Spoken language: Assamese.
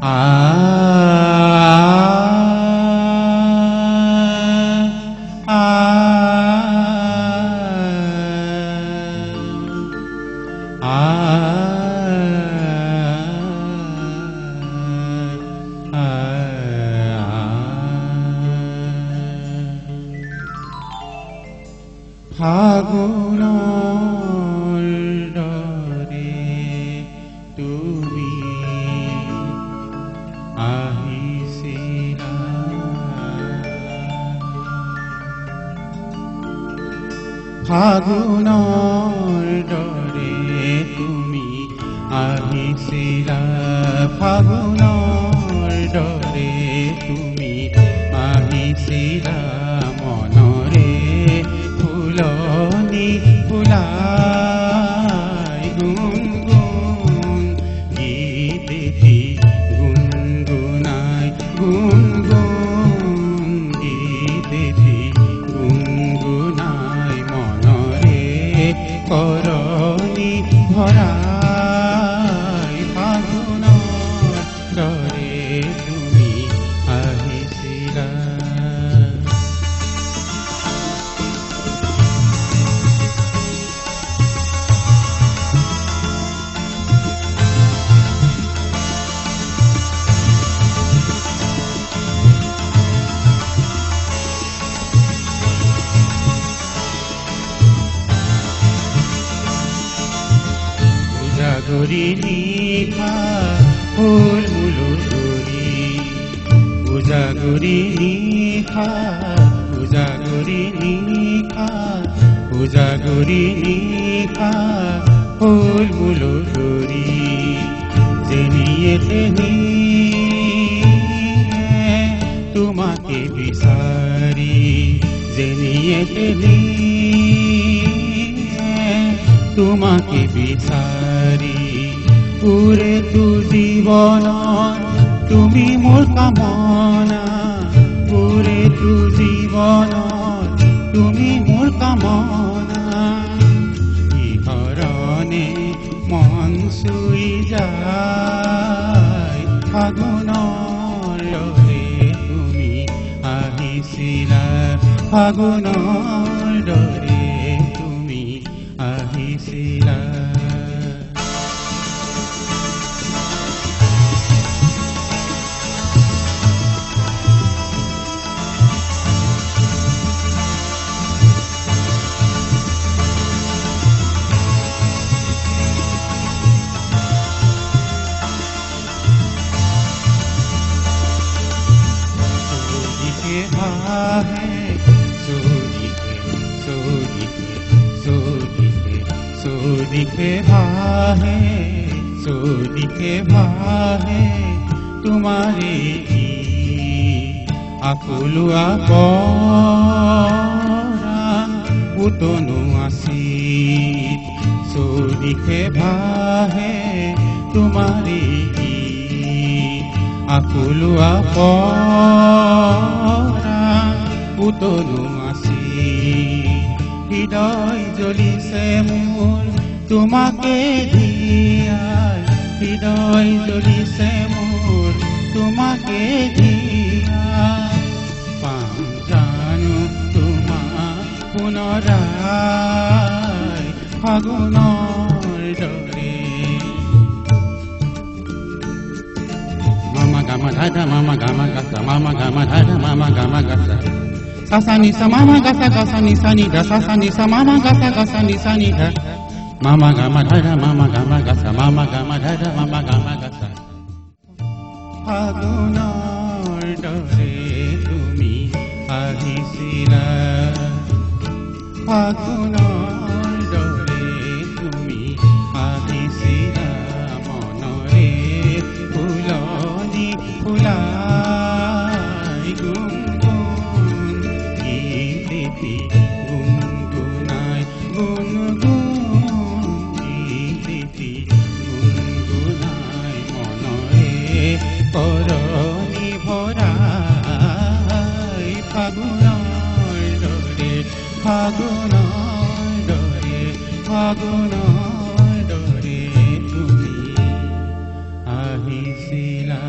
ফাগুনৰ দৰে তুমি আহিছিলা, ফাগুনৰ দৰে তুমি আহিছিলা, ফাগুনৰ দৰে তুমি আহিছিলা, মনৰে ফুলনি ফুলাই গুণগুণ গীত এটি গুণগুণাই, গুণগুণ গীত এটি গুণগুণাই, মনৰে কৰণী ভৰাই, ফাগুনৰ দৰে তুমি আহিছিলা। উজাগৰি নিশা ফুল মূলৰি, উজাগৰি নিশা, উজাগৰি নিশা, উজাগৰি নিশা ফুল মূলৰি, যেনিয়ে তেনিয়ে তোমাকে বিচাৰি, যেনিয়ে তেনিয়ে তোমাকে বিচাৰি, পুৰে তু জীৱনত তুমি মোৰ কামনা, পুৰে তু জীৱনত তুমি মোৰ কামনা, ইহৰণে মন চুই যায়, ফাগুনৰ দৰে তুমি আহিছিলা, ফাগুনৰ দৰে তুমি আহিছিলা। দিখে ভাহে, দিখে ভাহে তোমাৰে আকুলোৱা পৰা পুতনো আছিল, দিখে ভাহে তোমাৰে আকুলোৱা পৰা পুতনো আছিল, হৃদয় জ্বলিছে মোৰ তোমাকে দিয়াই, হৃদয় জ্বলিছে মোৰ তোমাকে দিয়াই, পাম জানো তোমাক পুনৰাই, ফাগুনৰ দৰে। মামা গামা ধাধা মামা গামা গাছা, মামা গামা ধাধা মামা গামা গাছা, sasa ni sa mama gasa gasa ni sa ni da, sasa ni sa mama gasa gasa ni sa ni da, mama gama dada mama gama gasa, mama gama dada mama gama gasa। ফাগুনৰ দৰে তুমি আহিছিলা, ফাগুনৰ দৰে তুমি আহিছিলা, মনৰে ফুলনি ফুলাই গুণগুণ গীত এটি গুণগুণাই, গুণগুণ গীত এটি গুণগুণাই, মনৰে কৰণী ভৰাই, ফাগুনৰ দৰে, ফাগুনৰ দৰে, ফাগুনৰ দৰে তুমি আহিছিলা।